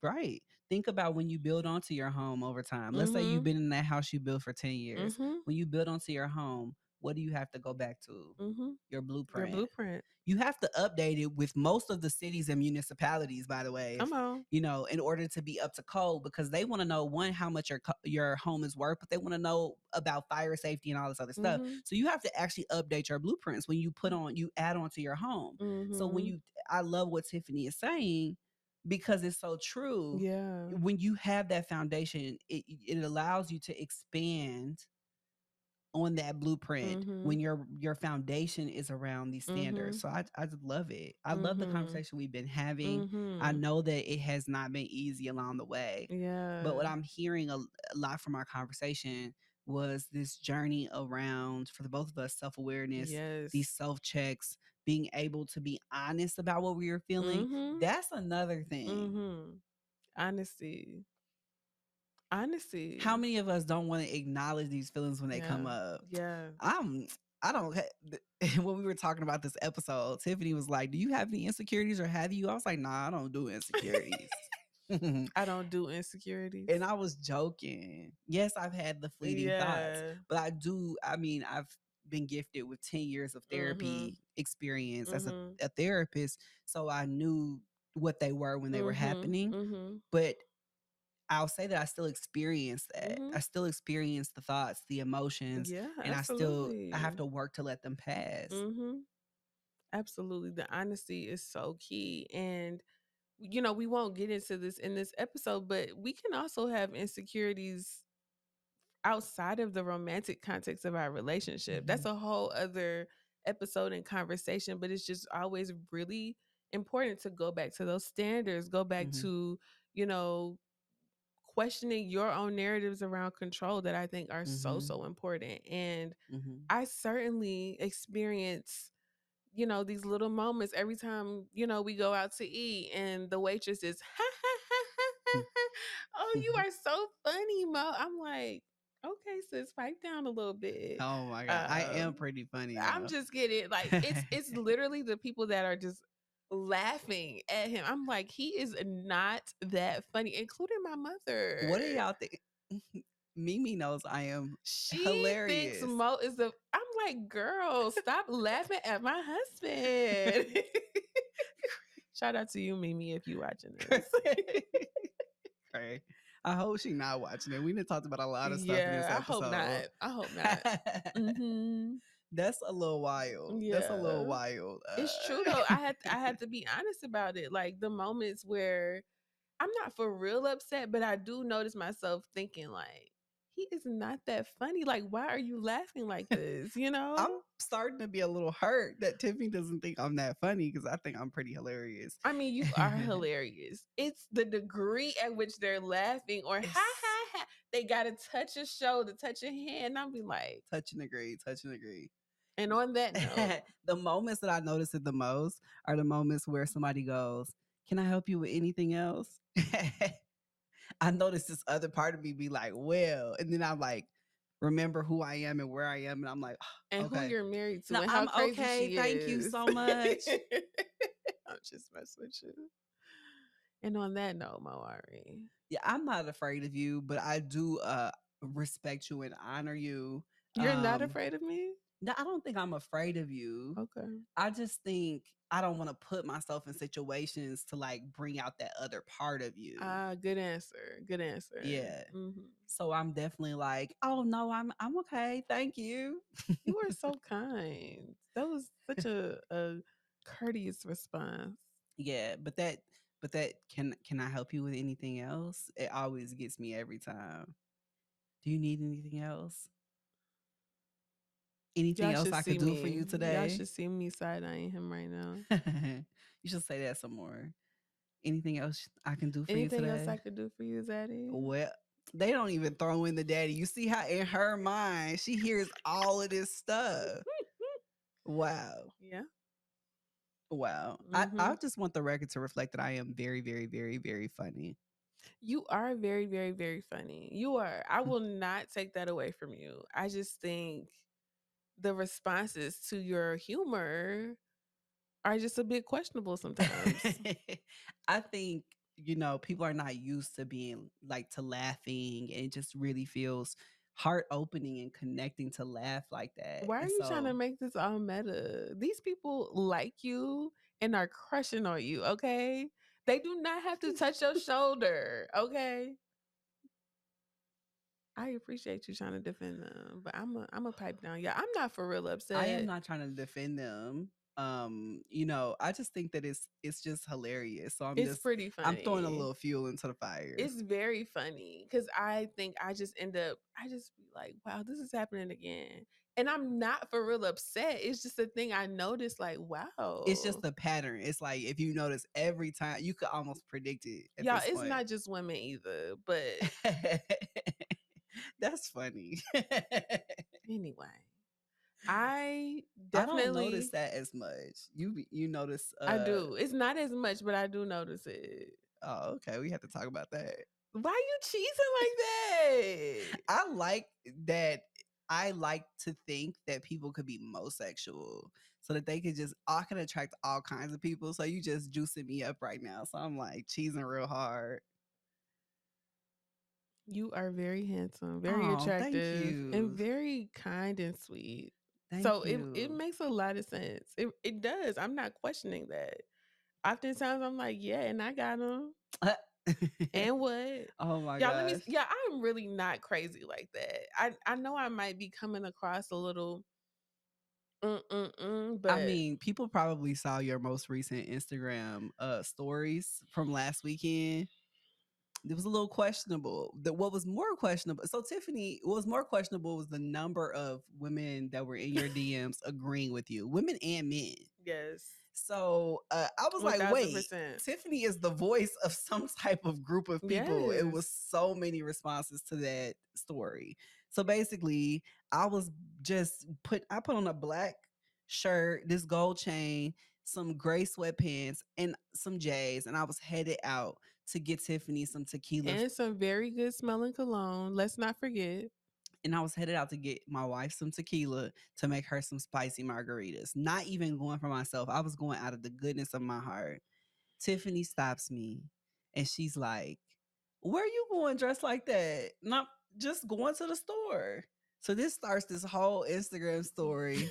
Right. Think about when you build onto your home over time. Let's say you've been in that house you built for 10 years. When you build onto your home, what do you have to go back to? Your blueprint. You have to update it with most of the cities and municipalities, by the way. Come on. In order to be up to code, because they want to know, one, how much your home is worth, but they want to know about fire safety and all this other stuff. So you have to actually update your blueprints when you add on to your home. So I love what Tiffany is saying, because it's so true. Yeah. When you have that foundation, it allows you to expand on that blueprint when your foundation is around these standards. So I just love it. I love the conversation we've been having. I know that it has not been easy along the way. Yeah. But what I'm hearing a lot from our conversation was this journey around, for the both of us, self-awareness, these self-checks, being able to be honest about what we were feeling. That's another thing. Honesty. How many of us don't want to acknowledge these feelings when they come up? Yeah. I don't. When we were talking about this episode, Tiffany was like, "Do you have any insecurities, or have you?" I was like, "Nah, I don't do insecurities." I don't do insecurities. And I was joking. Yes, I've had the fleeting thoughts, but I do. I mean, I've been gifted with 10 years of therapy experience as a therapist, so I knew what they were when they were happening. But I'll say that I still experience that. I still experience the thoughts, the emotions, and absolutely. I have to work to let them pass. Absolutely. The honesty is so key. And, we won't get into this in this episode, but we can also have insecurities outside of the romantic context of our relationship. That's a whole other episode and conversation, but it's just always really important to go back to those standards, go back to, questioning your own narratives around control that I think are Mm-hmm. so important. And Mm-hmm. I certainly experience, these little moments every time, we go out to eat and the waitress is, ha, ha, ha, ha, ha, ha. Oh, you are so funny, Mo. I'm like, okay, sis, pipe down a little bit. Oh my God. I am Um, pretty funny I'm though. just kidding. Like it's literally the people that are just laughing at him. I'm like, he is not that funny, including my What do mother. y'all think? Mimi knows I am She thinks hilarious. Mo is the. I'm like, girl, stop laughing at my husband. Shout out to you, Mimi, if you watching this. Okay. I hope she not watching it. We done talked about a lot of stuff in this Yeah, I hope not. episode. I hope not. Mm-hmm. That's a little wild. That's a little Yeah. wild. It's true though. I had to be honest about it. Like the moments where I'm not for real upset, but I do notice myself thinking like, he is not that funny. Like, why are you laughing like this? I'm starting to be a little hurt that Tiffany doesn't think I'm that funny because I think I'm pretty hilarious. I mean, you are hilarious. It's the degree at which they're laughing or ha ha ha. They gotta touch a shoulder, touch a hand. I'll be like, touch and agree, touch and agree. and on that note, The moments that I notice it the most are the moments where somebody goes, "Can I help you with anything else?" I notice this other part of me be like, "Well," and then I'm like, remember who I am and where I am, and I'm like, and who okay, you're married to no, and how I'm crazy okay. she Thank you is. so much. I'm just messing with you. And on that note, Moari, Yeah, I'm not afraid of you, but I do respect you and honor you. you're not afraid of me? No, I don't think I'm afraid of you. Okay. I just think I don't want to put myself in situations to like bring out that other part of you. Good answer. Good answer. Yeah. Mm-hmm. So I'm definitely like, oh no, I'm okay. Thank you. You were so kind. That was such a courteous response. Yeah, but that can I help you with anything else? It always gets me every time. Do you need anything else? Anything Y'all else should I could see do for me. you Y'all today? should see me side eyeing him right now. You should say that some more. Anything else I can do for you Anything else I today? could do for you, Zaddy? Well, they don't even throw in the daddy. You see how in her mind she hears all of this stuff. Wow. Yeah. Wow. Mm-hmm. I just want the record to reflect that I am very, very, very, very funny. You are very, very, very funny. You are. I will not take that away from you. I just think the responses to your humor are just a bit questionable sometimes. I think, people are not used to being like to laughing, and it just really feels heart opening and connecting to laugh like that. Why are And you trying to so make this all meta? These people like you and are crushing on you, okay? They do not have to touch your shoulder, okay? I appreciate you trying to defend them, but I'm a pipe down. Yeah, I'm not for real I am upset. not trying to defend them. I just think that it's just hilarious. So It's pretty I'm throwing a funny. little fuel into the fire. It's very funny because I think I just be like, wow, this is happening again. And I'm not for real upset. It's just a thing I noticed, like, It's just wow. a pattern. It's like if you notice every time, you could almost predict it at Y'all, this it's point. not just women either. But That's funny. anyway, I I don't notice definitely, that as much. You notice I do. It's not as much, but I do notice it. oh, okay, we have to talk about that. Why you cheesing like that? I like that. I like to think that people could be homosexual so that they could I can attract all kinds of people. So you just juicing me up right now. So I'm like cheesing real hard. You are very handsome, very Oh, thank attractive, and you. very kind and sweet. So Thank it you. makes a lot of sense. It does. I'm not questioning that. Oftentimes I'm like, yeah, and I got them. And what? Oh my Y'all, gosh. I'm really not crazy like that. I know I might be coming across a little I but mean, people probably saw your most recent Instagram stories from last weekend. It was a little questionable. What was more questionable? So Tiffany, what was more questionable was the number of women that were in your DMs agreeing with you, women and men. yes. So I was like, wait, 1000%. Tiffany is the voice of some type of group of people. It was Yes. so many responses to that story. So basically, I put on a black shirt, this gold chain, some gray sweatpants, and some J's, and I was headed out to get Tiffany some tequila. And some very good smelling cologne. Let's not forget. And I was headed out to get my wife some tequila to make her some spicy margaritas. Not even going for myself. I was going out of the goodness of my heart. Tiffany stops me and she's like, "Where are you going dressed like that?" Not just going to the store. So this starts this whole Instagram story.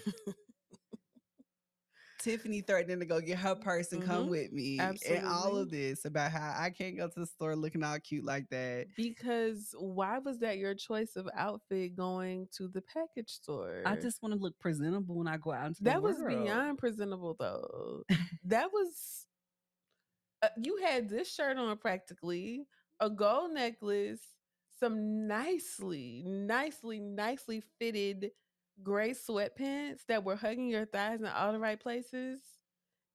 Tiffany threatening to go get her purse and come with me, and all of Absolutely. this about how I can't go to the store looking all cute like that. Because why was that your choice of outfit going to the package store? I just want to look presentable when I go out into the That was world. beyond presentable, though. That was you had this shirt on practically, a gold necklace, some nicely fitted gray sweatpants that were hugging your thighs in all the right places,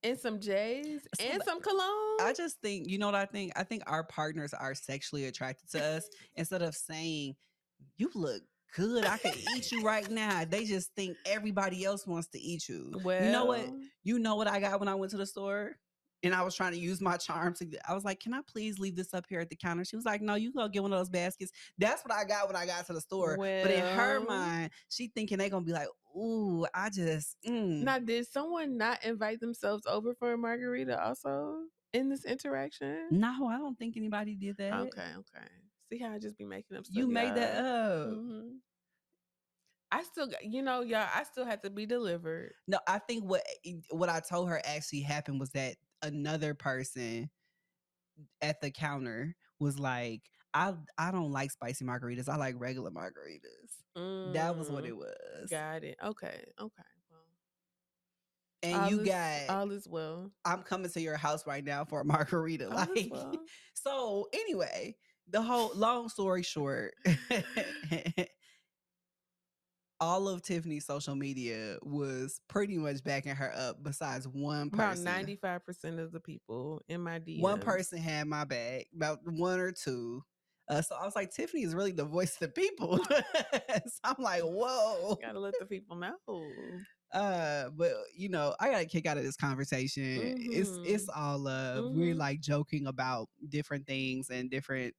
and some J's So and some cologne. I just think, you know what I think? I think our partners are sexually attracted to us. Instead of saying, "You look good, I could eat you right now," they just think everybody else wants to eat you. You know what? Well, You know what I got when I went to the store? And I was trying to use my charm I was like, "Can I please leave this up here at the counter?" She was like, "No, you go get one of those baskets." That's what I got when I got to the store. But in her well. mind, she thinking they gonna be like, "Ooh, I just." Now, did someone not invite themselves over for a margarita also in this interaction? No, I don't think anybody did that. Okay. See how I just be making up stuff, You made that y'all. up. Hmm. I still got, y'all, I still had to be delivered. No, I think what I told her actually happened was that another person at the counter was like, I don't like spicy margaritas. I like regular margaritas. That was what it was. Got it. Okay. Well, And you got, all is well. I'm coming to your house right now for a margarita. All is Like, well. so anyway, the whole long story short, all of Tiffany's social media was pretty much backing her up besides one About person. 95% of the people in my DMs. One person had my back, about one or two. So I was like, Tiffany is really the voice of the people. So I'm like, whoa. Gotta let the people know. But you know, I got a kick out of this conversation. It's all love. We're like joking about different things and different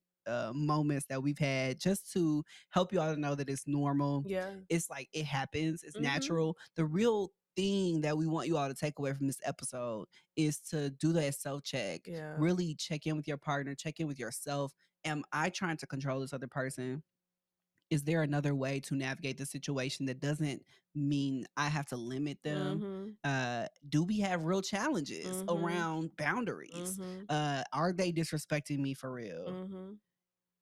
moments that we've had just to help you all to know that it's normal. Yeah. It's like it happens, it's natural. The real thing that we want you all to take away from this episode is to do that self check. Yeah. Really check in with your partner, check in with yourself. Am I trying to control this other person? Is there another way to navigate the situation that doesn't mean I have to limit them? Do we have real challenges around boundaries? Are they disrespecting me for real?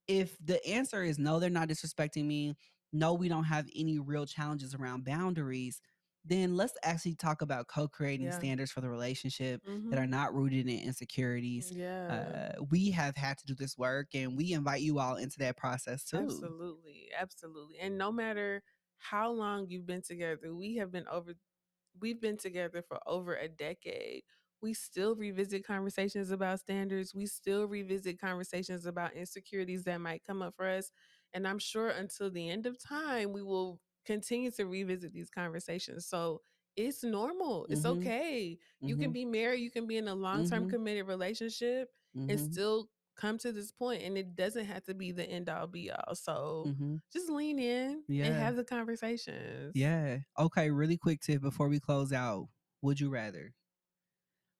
If the answer is no, they're not disrespecting me, no, we don't have any real challenges around boundaries, then let's actually talk about co-creating standards for the relationship that are not rooted in insecurities. Yeah. We have had to do this work and we invite you all into that process too. Absolutely. And no matter how long you've been together, we've been together for over a decade. We still revisit conversations about standards. We still revisit conversations about insecurities that might come up for us. And I'm sure until the end of time, we will continue to revisit these conversations. So it's normal. It's okay. You can be married, you can be in a long-term committed relationship and still come to this point, and it doesn't have to be the end all be all. So just lean in and have the conversations. Yeah. Okay, really quick tip before we close out. Would you rather?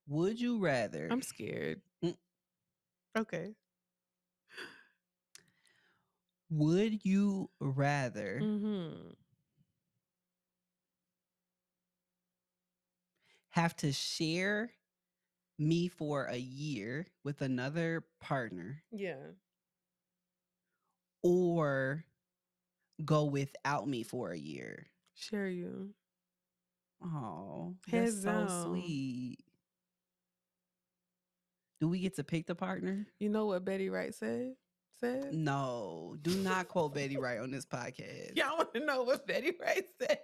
Would you rather? I'm scared. Okay. Would you rather have to share me for a year with another partner? Yeah. Or go without me for a year? Share you. Oh, that's Hands so down. sweet. Do we get to pick the partner? You know what Betty Wright said? No, do not quote Betty Wright on this podcast. Y'all want to know what Betty Wright said?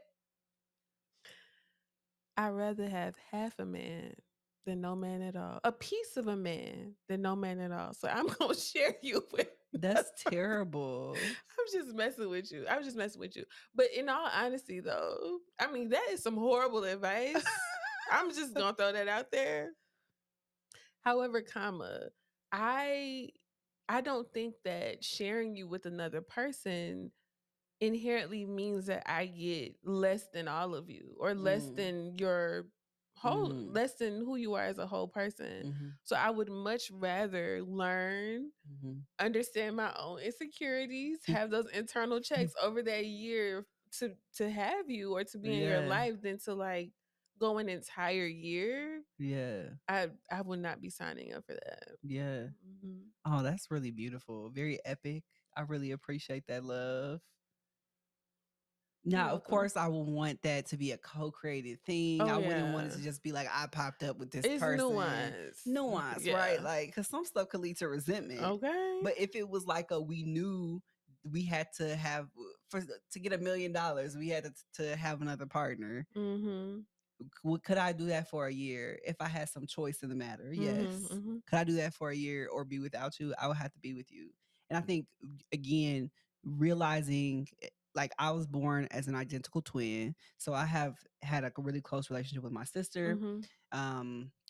I'd rather have half a man than no man at all. A piece of a man than no man at all. So I'm gonna share you with. That's terrible. I'm just messing with you. I was just messing with you. But in all honesty, though, I mean that is some horrible advice. I'm just gonna throw that out there. However, I don't think that sharing you with another person inherently means that I get less than all of you or less than your whole less than who you are as a whole person. So I would much rather learn, understand my own insecurities, have those internal checks over that year to have you or to be in your life than to like go an entire year. I would not be signing up for that. Oh, that's really beautiful. Very epic. I really appreciate that, love. Now, of course, I would want that to be a co-created thing. I wouldn't want it to just be like, I popped up with this person. Nuance, right? Like, because some stuff could lead to resentment. Okay. But if it was like we knew we had to have, to get $1 million, we had to have another partner. Could I do that for a year if I had some choice in the matter? Yes. Could I do that for a year or be without you? I would have to be with you. And I think, again, realizing, like, I was born as an identical twin, so I have had a really close relationship with my sister. I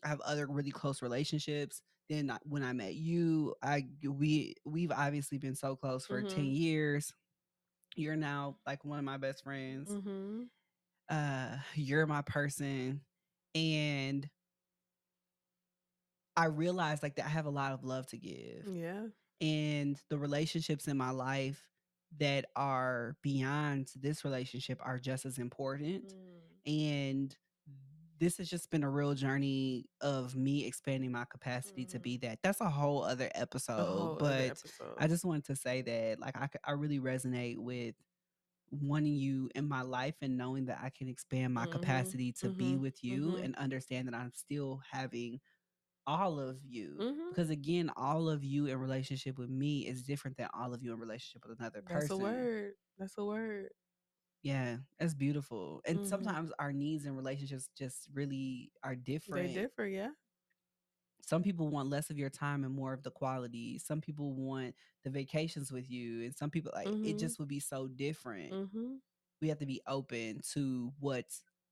have other really close relationships. Then when I met you, we've obviously been so close for 10 years. You're now like one of my best friends. You're my person. And I realized like that I have a lot of love to give. And the relationships in my life that are beyond this relationship are just as important. And this has just been a real journey of me expanding my capacity to be that. That's a whole other episode. I just wanted to say that like I really resonate with wanting you in my life and knowing that I can expand my capacity to be with you and understand that I'm still having all of you. Because again, all of you in relationship with me is different than all of you in relationship with another person. That's a word. Yeah, that's beautiful. And sometimes our needs in relationships just really are different. They differ, yeah. Some people want less of your time and more of the quality. Some people want the vacations with you. And some people like it just would be so different. We have to be open to what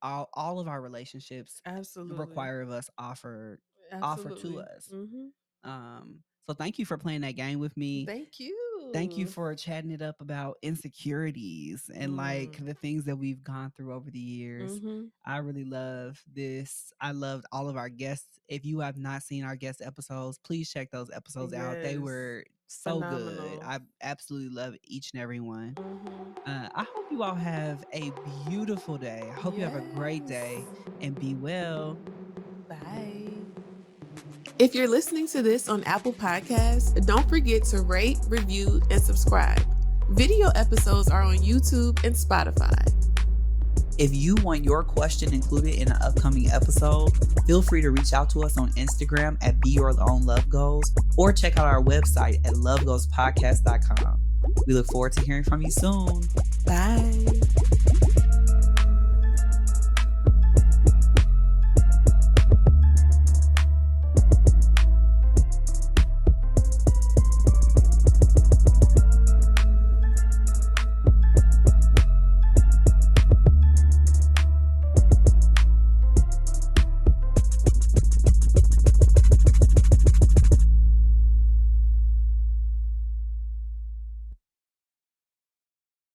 all of our relationships require of us, offer to us. So thank you for playing that game with me. Thank you. Thank you for chatting it up about insecurities and like the things that we've gone through over the years. I really love this. I loved all of our guests. If you have not seen our guest episodes, please check those episodes out. They were so good. I absolutely love each and every one. I hope you all have a beautiful day. I hope you have a great day and be well. Bye. If you're listening to this on Apple Podcasts, don't forget to rate, review, and subscribe. Video episodes are on YouTube and Spotify. If you want your question included in an upcoming episode, feel free to reach out to us on Instagram at Be Your Own Love Goals or check out our website at lovegoalspodcast.com. We look forward to hearing from you soon. Bye.